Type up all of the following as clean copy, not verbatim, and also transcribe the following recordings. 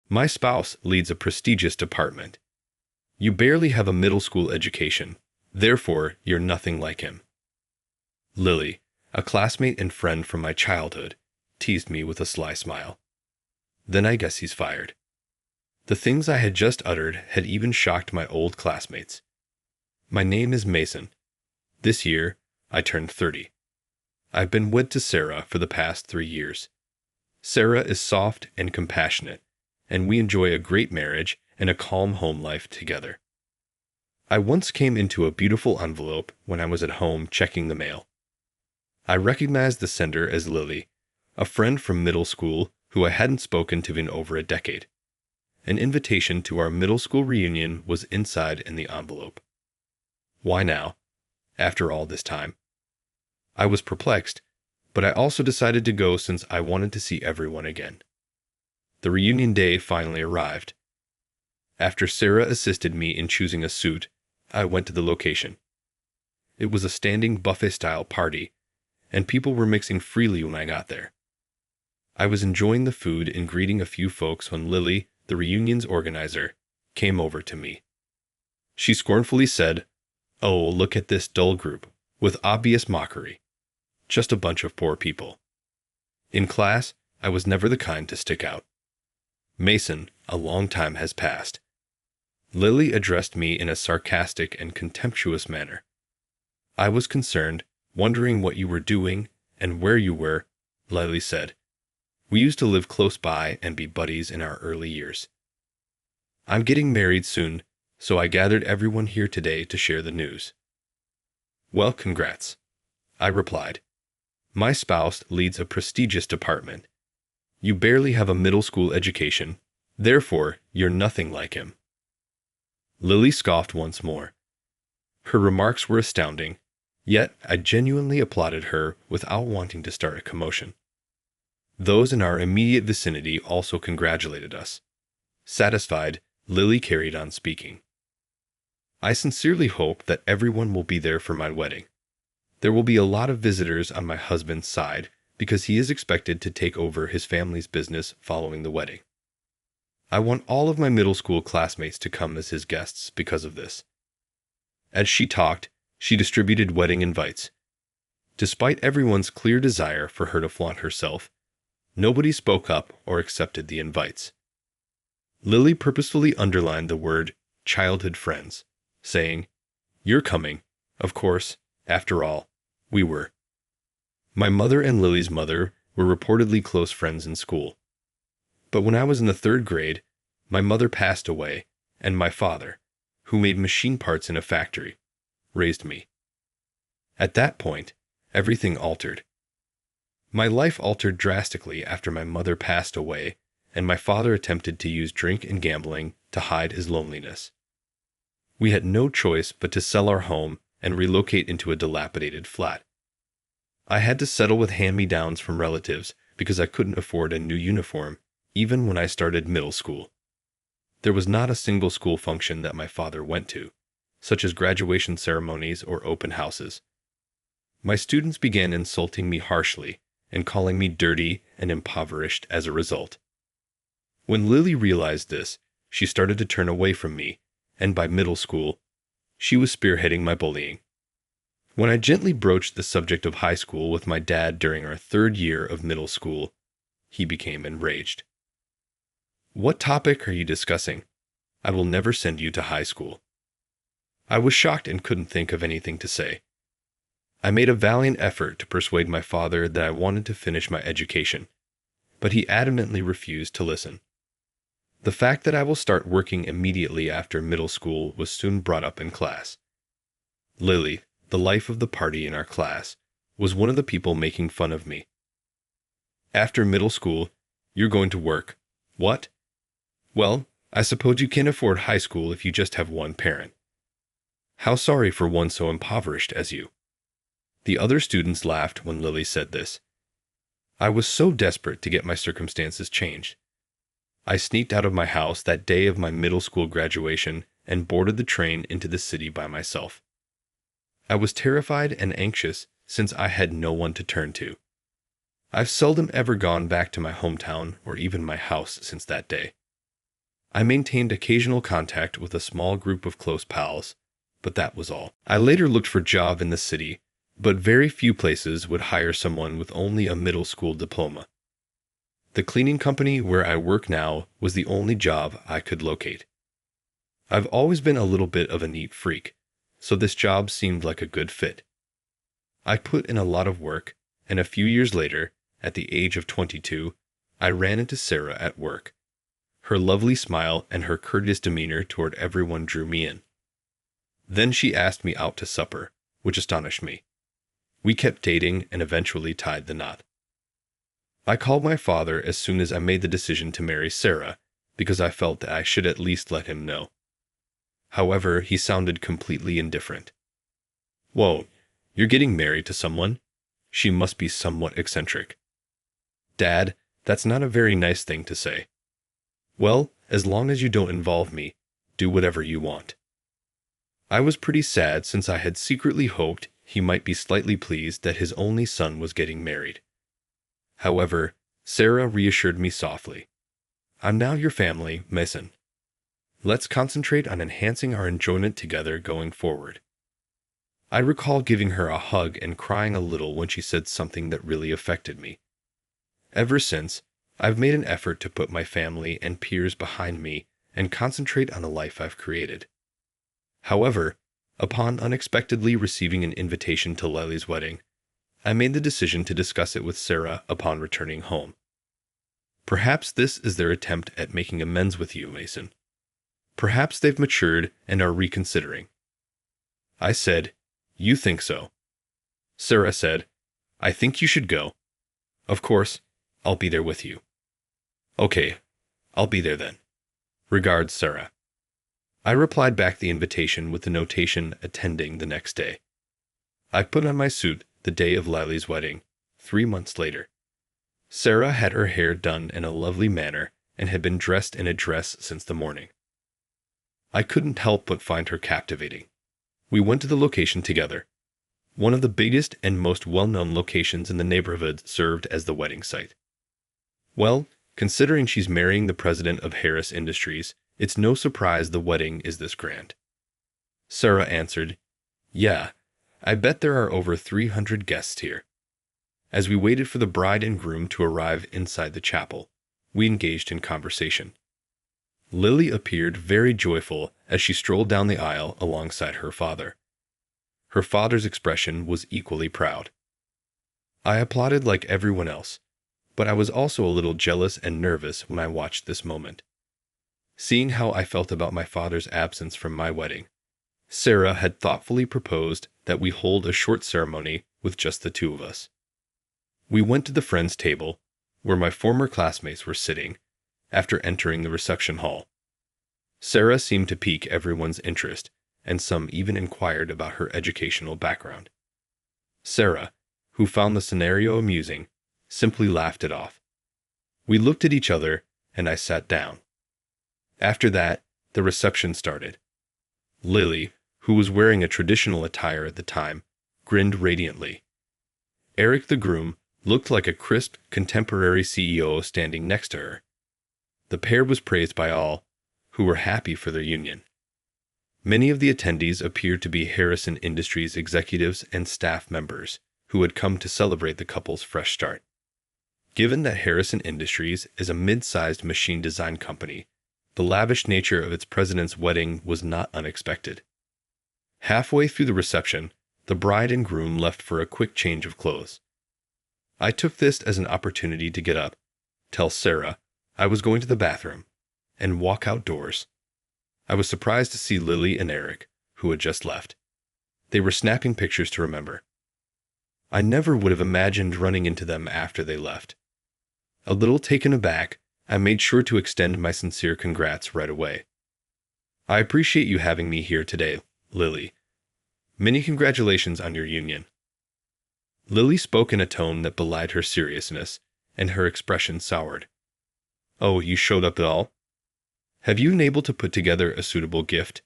My spouse leads a prestigious department. You barely have a middle school education. Therefore, you're nothing like him. Lily, a classmate and friend from my childhood, teased me with a sly smile. Then I guess he's fired. The things I had just uttered had even shocked my old classmates. My name is Mason. This year, I turned 30. I've been wed to Sarah for the past 3 years. Sarah is soft and compassionate, and we enjoy a great marriage and a calm home life together. I once came into a beautiful envelope when I was at home checking the mail. I recognized the sender as Lily, a friend from middle school who I hadn't spoken to in over a decade. An invitation to our middle school reunion was inside in the envelope. Why now, after all this time? I was perplexed, but I also decided to go since I wanted to see everyone again. The reunion day finally arrived. After Sarah assisted me in choosing a suit, I went to the location. It was a standing buffet-style party, and people were mixing freely when I got there. I was enjoying the food and greeting a few folks when Lily, the reunion's organizer, came over to me. She scornfully said, "Oh, look at this dull group," with obvious mockery. Just a bunch of poor people. In class, I was never the kind to stick out. Mason, a long time has passed. Lily addressed me in a sarcastic and contemptuous manner. I was concerned, wondering what you were doing and where you were. Lily said, "We used to live close by and be buddies in our early years. I'm getting married soon, so I gathered everyone here today to share the news." "Well, congrats," I replied. "My spouse leads a prestigious department. You barely have a middle school education. Therefore, you're nothing like him." Lily scoffed once more. Her remarks were astounding, yet I genuinely applauded her without wanting to start a commotion. Those in our immediate vicinity also congratulated us. Satisfied, Lily carried on speaking. "I sincerely hope that everyone will be there for my wedding. There will be a lot of visitors on my husband's side because he is expected to take over his family's business following the wedding. I want all of my middle school classmates to come as his guests because of this." As she talked, she distributed wedding invites. Despite everyone's clear desire for her to flaunt herself, nobody spoke up or accepted the invites. Lily purposefully underlined the word childhood friends, saying, "You're coming, of course, after all, we were." My mother and Lily's mother were reportedly close friends in school. But when I was in the 3rd grade, my mother passed away, and my father, who made machine parts in a factory, raised me. At that point, everything altered. My life altered drastically after my mother passed away, and my father attempted to use drink and gambling to hide his loneliness. We had no choice but to sell our home and relocate into a dilapidated flat. I had to settle with hand-me-downs from relatives because I couldn't afford a new uniform, even when I started middle school. There was not a single school function that my father went to, such as graduation ceremonies or open houses. My students began insulting me harshly and calling me dirty and impoverished as a result. When Lily realized this, she started to turn away from me, and by middle school, she was spearheading my bullying. When I gently broached the subject of high school with my dad during our 3rd year of middle school, he became enraged. "What topic are you discussing? I will never send you to high school." I was shocked and couldn't think of anything to say. I made a valiant effort to persuade my father that I wanted to finish my education, but he adamantly refused to listen. The fact that I will start working immediately after middle school was soon brought up in class. Lily, the life of the party in our class, was one of the people making fun of me. "After middle school, you're going to work. What? Well, I suppose you can't afford high school if you just have one parent. How sorry for one so impoverished as you." The other students laughed when Lily said this. I was so desperate to get my circumstances changed. I sneaked out of my house that day of my middle school graduation and boarded the train into the city by myself. I was terrified and anxious since I had no one to turn to. I've seldom ever gone back to my hometown or even my house since that day. I maintained occasional contact with a small group of close pals, but that was all. I later looked for a job in the city, but very few places would hire someone with only a middle school diploma. The cleaning company where I work now was the only job I could locate. I've always been a little bit of a neat freak, so this job seemed like a good fit. I put in a lot of work, and a few years later, at the age of 22, I ran into Sarah at work. Her lovely smile and her courteous demeanor toward everyone drew me in. Then she asked me out to supper, which astonished me. We kept dating and eventually tied the knot. I called my father as soon as I made the decision to marry Sarah, because I felt that I should at least let him know. However, he sounded completely indifferent. "Whoa, you're getting married to someone? She must be somewhat eccentric." "Dad, that's not a very nice thing to say." "Well, as long as you don't involve me, do whatever you want." I was pretty sad since I had secretly hoped he might be slightly pleased that his only son was getting married. However, Sarah reassured me softly. "I'm now your family, Mason. Let's concentrate on enhancing our enjoyment together going forward." I recall giving her a hug and crying a little when she said something that really affected me. Ever since, I've made an effort to put my family and peers behind me and concentrate on the life I've created. However, upon unexpectedly receiving an invitation to Lily's wedding, I made the decision to discuss it with Sarah upon returning home. Perhaps this is their attempt at making amends with you, Mason. Perhaps they've matured and are reconsidering. I said, "You think so?" Sarah said, "I think you should go. Of course, I'll be there with you." "Okay, I'll be there then. Regards, Sarah." I replied back the invitation with the notation attending the next day. I put on my suit the day of Lily's wedding, 3 months later. Sarah had her hair done in a lovely manner and had been dressed in a dress since the morning. I couldn't help but find her captivating. We went to the location together. One of the biggest and most well-known locations in the neighborhood served as the wedding site. Well, considering she's marrying the president of Harris Industries, it's no surprise the wedding is this grand. Sarah answered, "Yeah, I bet there are over 300 guests here." As we waited for the bride and groom to arrive inside the chapel, we engaged in conversation. Lily appeared very joyful as she strolled down the aisle alongside her father. Her father's expression was equally proud. I applauded like everyone else, but I was also a little jealous and nervous when I watched this moment. Seeing how I felt about my father's absence from my wedding, Sarah had thoughtfully proposed that we hold a short ceremony with just the two of us. We went to the friends' table, where my former classmates were sitting, after entering the reception hall. Sarah seemed to pique everyone's interest, and some even inquired about her educational background. Sarah, who found the scenario amusing, simply laughed it off. We looked at each other, and I sat down. After that, the reception started. Lily, who was wearing a traditional attire at the time, grinned radiantly. Eric the groom looked like a crisp, contemporary CEO standing next to her. The pair was praised by all, who were happy for their union. Many of the attendees appeared to be Harrison Industries executives and staff members who had come to celebrate the couple's fresh start. Given that Harrison Industries is a mid-sized machine design company, the lavish nature of its president's wedding was not unexpected. Halfway through the reception, the bride and groom left for a quick change of clothes. I took this as an opportunity to get up, tell Sarah I was going to the bathroom, and walk outdoors. I was surprised to see Lily and Eric, who had just left. They were snapping pictures to remember. I never would have imagined running into them after they left. A little taken aback, I made sure to extend my sincere congrats right away. "I appreciate you having me here today, Lily. Many congratulations on your union." Lily spoke in a tone that belied her seriousness, and her expression soured. "Oh, you showed up at all? Have you been able to put together a suitable gift?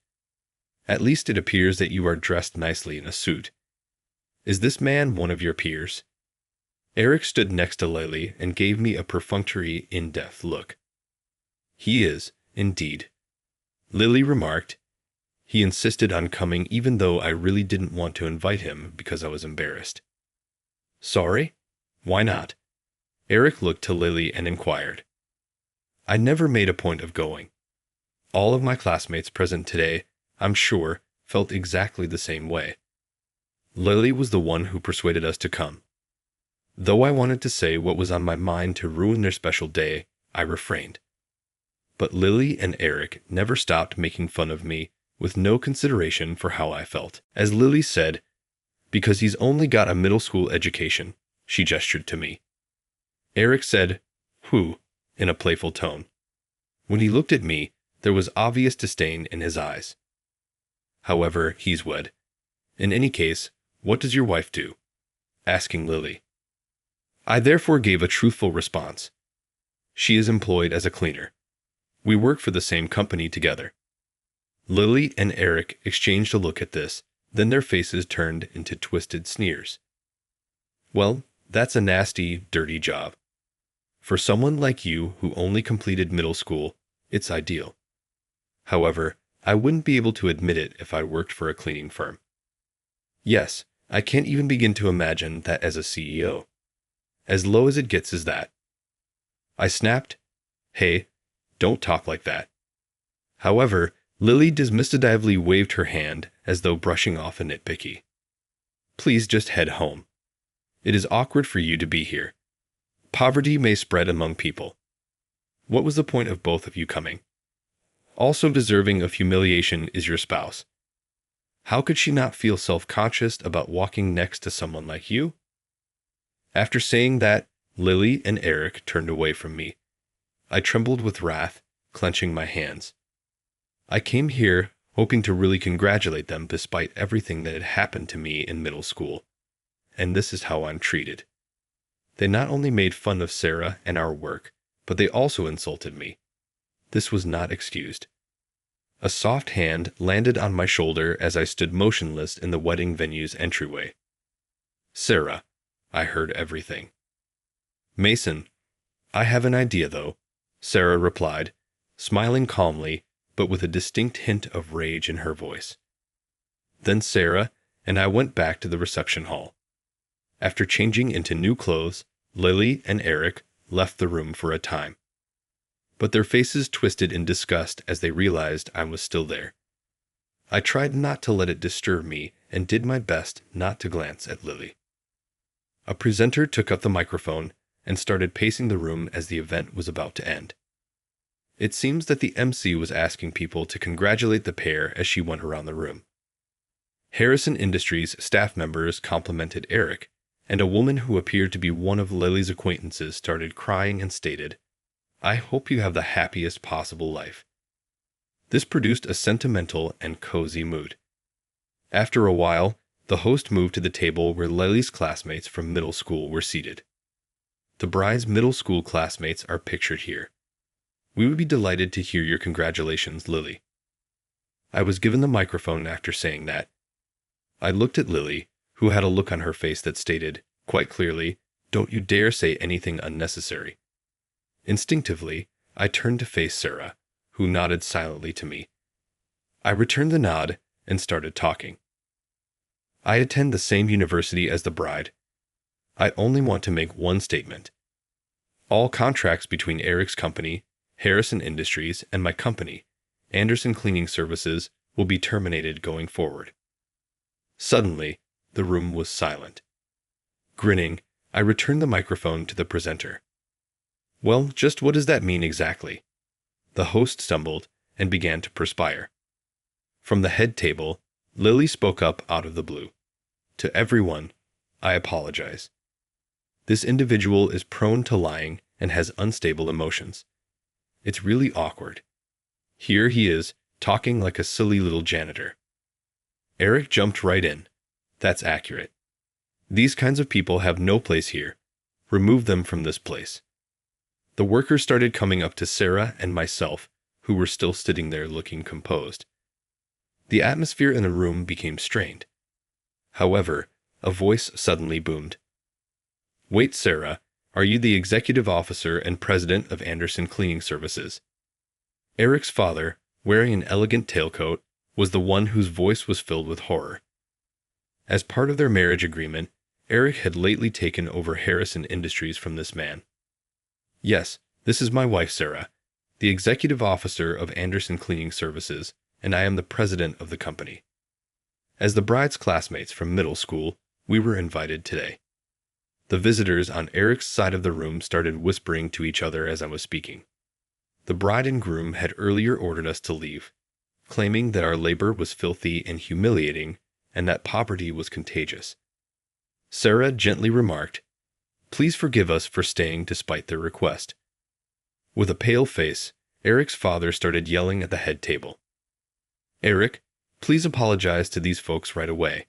At least it appears that you are dressed nicely in a suit. Is this man one of your peers?" Eric stood next to Lily and gave me a perfunctory, in-depth look. "He is, Indeed. Lily remarked. He insisted on coming even though I really didn't want to invite him because I was embarrassed. Sorry? Why not? Eric looked to Lily and inquired. I never made a point of going. All of my classmates present today, I'm sure, felt exactly the same way. Lily was the one who persuaded us to come. Though I wanted to say what was on my mind to ruin their special day, I refrained. But Lily and Eric never stopped making fun of me with no consideration for how I felt. As Lily said, because he's only got a middle school education, she gestured to me. Eric said, who, in a playful tone. When he looked at me, there was obvious disdain in his eyes. However, he's wed. In any case, what does your wife do? Asking Lily. I therefore gave a truthful response. She is employed as a cleaner. We work for the same company together. Lily and Eric exchanged a look at this, then their faces turned into twisted sneers. Well, that's a nasty, dirty job. For someone like you who only completed middle school, it's ideal. However, I wouldn't be able to admit it if I worked for a cleaning firm. Yes, I can't even begin to imagine that as a CEO. As low as it gets is that. I snapped, hey, don't talk like that. However, Lily dismissive waved her hand as though brushing off a nitpicky. Please just head home. It is awkward for you to be here. Poverty may spread among people. What was the point of both of you coming? Also deserving of humiliation is your spouse. How could she not feel self-conscious about walking next to someone like you? After saying that, Lily and Eric turned away from me. I trembled with wrath, clenching my hands. I came here hoping to really congratulate them despite everything that had happened to me in middle school. And this is how I'm treated. They not only made fun of Sarah and our work, but they also insulted me. This was not excused. A soft hand landed on my shoulder as I stood motionless in the wedding venue's entryway. Sarah, I heard everything. Mason, I have an idea though, Sarah replied, smiling calmly, but with a distinct hint of rage in her voice. Then Sarah and I went back to the reception hall. After changing into new clothes, Lily and Eric left the room for a time. But their faces twisted in disgust as they realized I was still there. I tried not to let it disturb me and did my best not to glance at Lily. A presenter took up the microphone and started pacing the room as the event was about to end. It seems that the MC was asking people to congratulate the pair as she went around the room. Harrison Industries staff members complimented Eric, and a woman who appeared to be one of Lily's acquaintances started crying and stated, I hope you have the happiest possible life. This produced a sentimental and cozy mood. After a while, the host moved to the table where Lily's classmates from middle school were seated. The bride's middle school classmates are pictured here. We would be delighted to hear your congratulations, Lily. I was given the microphone after saying that. I looked at Lily, who had a look on her face that stated, quite clearly, don't you dare say anything unnecessary. Instinctively, I turned to face Sarah, who nodded silently to me. I returned the nod and started talking. I attend the same university as the bride. I only want to make one statement. All contracts between Eric's company, Harrison Industries, and my company, Anderson Cleaning Services, will be terminated going forward. Suddenly, the room was silent. Grinning, I returned the microphone to the presenter. Well, just what does that mean exactly? The host stumbled and began to perspire. From the head table, Lily spoke up out of the blue. To everyone, I apologize. This individual is prone to lying and has unstable emotions. It's really awkward. Here he is, talking like a silly little janitor. Eric jumped right in. That's accurate. These kinds of people have no place here. Remove them from this place. The workers started coming up to Sarah and myself, who were still sitting there looking composed. The atmosphere in the room became strained. However, a voice suddenly boomed. Wait, Sarah, are you the executive officer and president of Anderson Cleaning Services? Eric's father, wearing an elegant tailcoat, was the one whose voice was filled with horror. As part of their marriage agreement, Eric had lately taken over Harrison Industries from this man. Yes, this is my wife Sarah, the executive officer of Anderson Cleaning Services, and I am the president of the company. As the bride's classmates from middle school, we were invited today. The visitors on Eric's side of the room started whispering to each other as I was speaking. The bride and groom had earlier ordered us to leave, claiming that our labor was filthy and humiliating and that poverty was contagious. Sarah gently remarked, "Please forgive us for staying despite their request." With a pale face, Eric's father started yelling at the head table. "Eric, please apologize to these folks right away."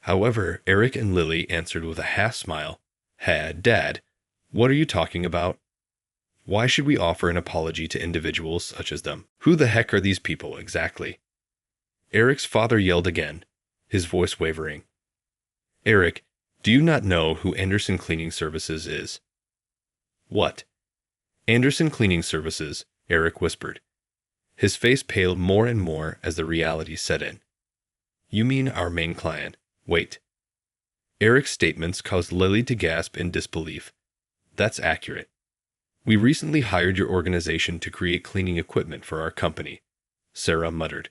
However, Eric and Lily answered with a half smile, Dad, what are you talking about? Why should we offer an apology to individuals such as them? Who the heck are these people, exactly?" Eric's father yelled again, his voice wavering. "Eric, do you not know who Anderson Cleaning Services is?" "What?" "Anderson Cleaning Services," Eric whispered. His face paled more and more as the reality set in. "You mean our main client. Wait." Eric's statements caused Lily to gasp in disbelief. "That's accurate. We recently hired your organization to create cleaning equipment for our company," Sarah muttered.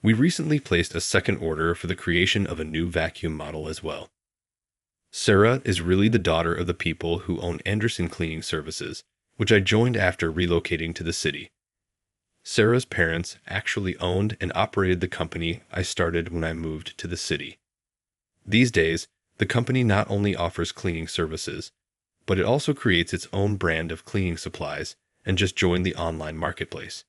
"We recently placed a second order for the creation of a new vacuum model as well." Sarah is really the daughter of the people who own Anderson Cleaning Services, which I joined after relocating to the city. Sarah's parents actually owned and operated the company I started when I moved to the city. These days, the company not only offers cleaning services, but it also creates its own brand of cleaning supplies and just joined the online marketplace.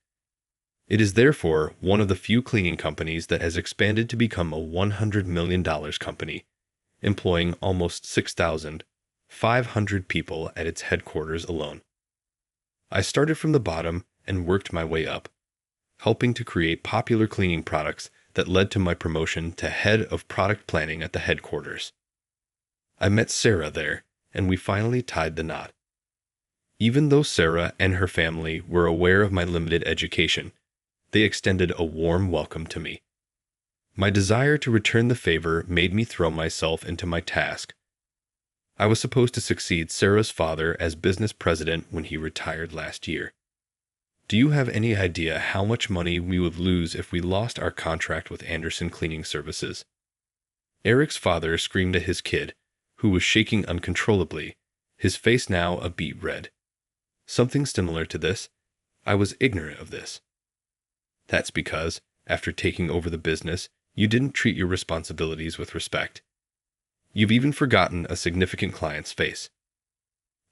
It is therefore one of the few cleaning companies that has expanded to become a $100 million company, employing almost 6,500 people at its headquarters alone. I started from the bottom and worked my way up, helping to create popular cleaning products that led to my promotion to head of product planning at the headquarters. I met Sarah there, and we finally tied the knot. Even though Sarah and her family were aware of my limited education, they extended a warm welcome to me. My desire to return the favor made me throw myself into my task. I was supposed to succeed Sarah's father as business president when he retired last year. Do you have any idea how much money we would lose if we lost our contract with Anderson Cleaning Services? Eric's father screamed at his kid, who was shaking uncontrollably, his face now a beet red. Something similar to this. I was ignorant of this. That's because, after taking over the business, you didn't treat your responsibilities with respect. You've even forgotten a significant client's face.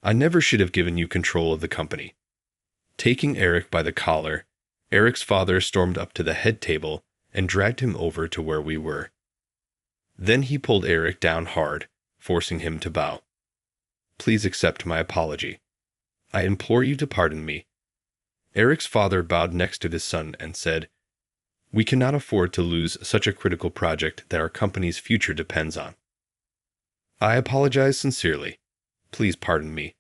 I never should have given you control of the company. Taking Eric by the collar, Eric's father stormed up to the head table and dragged him over to where we were. Then he pulled Eric down hard, forcing him to bow. "Please accept my apology. I implore you to pardon me." Eric's father bowed next to his son and said, "We cannot afford to lose such a critical project that our company's future depends on." "I apologize sincerely. Please pardon me."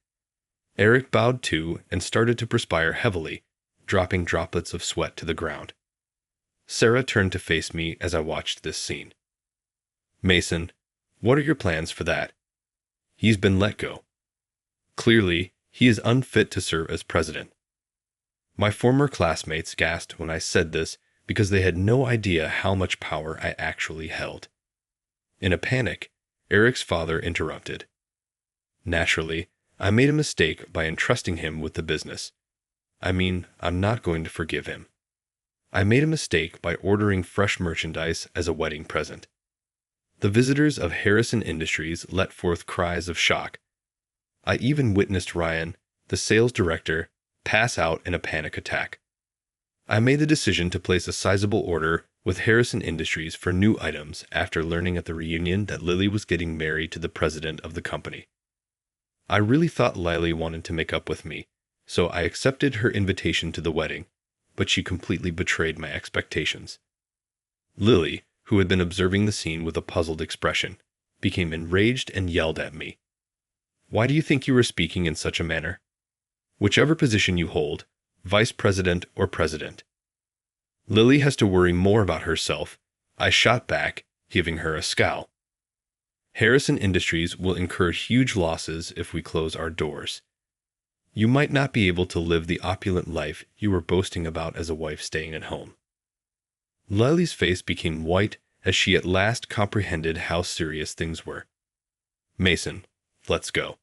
Eric bowed too and started to perspire heavily, dropping droplets of sweat to the ground. Sarah turned to face me as I watched this scene. "Mason, what are your plans for that? He's been let go. Clearly, he is unfit to serve as president." My former classmates gasped when I said this because they had no idea how much power I actually held. In a panic, Eric's father interrupted. "Naturally, I made a mistake by entrusting him with the business. I'm not going to forgive him. I made a mistake by ordering fresh merchandise as a wedding present." The visitors of Harrison Industries let forth cries of shock. I even witnessed Ryan, the sales director, pass out in a panic attack. I made the decision to place a sizable order with Harrison Industries for new items after learning at the reunion that Lily was getting married to the president of the company. I really thought Lily wanted to make up with me, so I accepted her invitation to the wedding, but she completely betrayed my expectations. Lily, who had been observing the scene with a puzzled expression, became enraged and yelled at me. "Why do you think you were speaking in such a manner? Whichever position you hold, vice president, or president. Lily has to worry more about herself, I shot back, giving her a scowl. Harrison Industries will incur huge losses if we close our doors. You might not be able to live the opulent life you were boasting about as a wife staying at home. Lily's face became white as she at last comprehended how serious things were. Mason, let's go.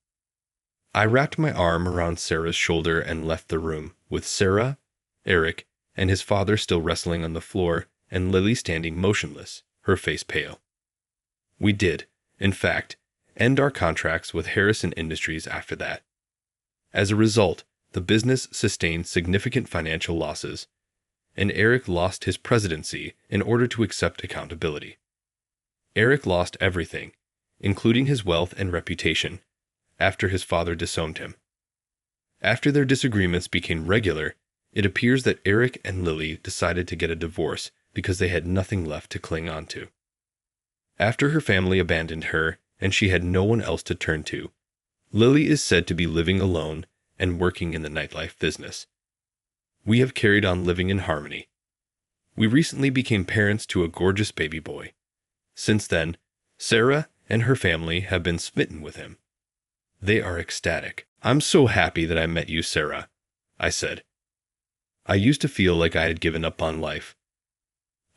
I wrapped my arm around Sarah's shoulder and left the room, with Sarah, Eric, and his father still wrestling on the floor, and Lily standing motionless, her face pale. We did, in fact, end our contracts with Harrison Industries after that. As a result, the business sustained significant financial losses, and Eric lost his presidency in order to accept accountability. Eric lost everything, including his wealth and reputation, after his father disowned him. After their disagreements became regular, it appears that Eric and Lily decided to get a divorce because they had nothing left to cling on to. After her family abandoned her and she had no one else to turn to, Lily is said to be living alone and working in the nightlife business. We have carried on living in harmony. We recently became parents to a gorgeous baby boy. Since then, Sarah and her family have been smitten with him. They are ecstatic. I'm so happy that I met you, Sarah, I said. I used to feel like I had given up on life.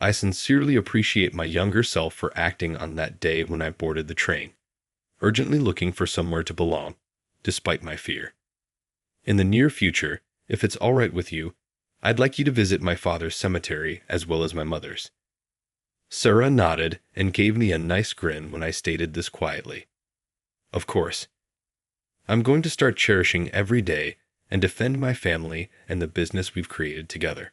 I sincerely appreciate my younger self for acting on that day when I boarded the train, urgently looking for somewhere to belong, despite my fear. In the near future, if it's all right with you, I'd like you to visit my father's cemetery as well as my mother's. Sarah nodded and gave me a nice grin when I stated this quietly. Of course. I'm going to start cherishing every day and defend my family and the business we've created together.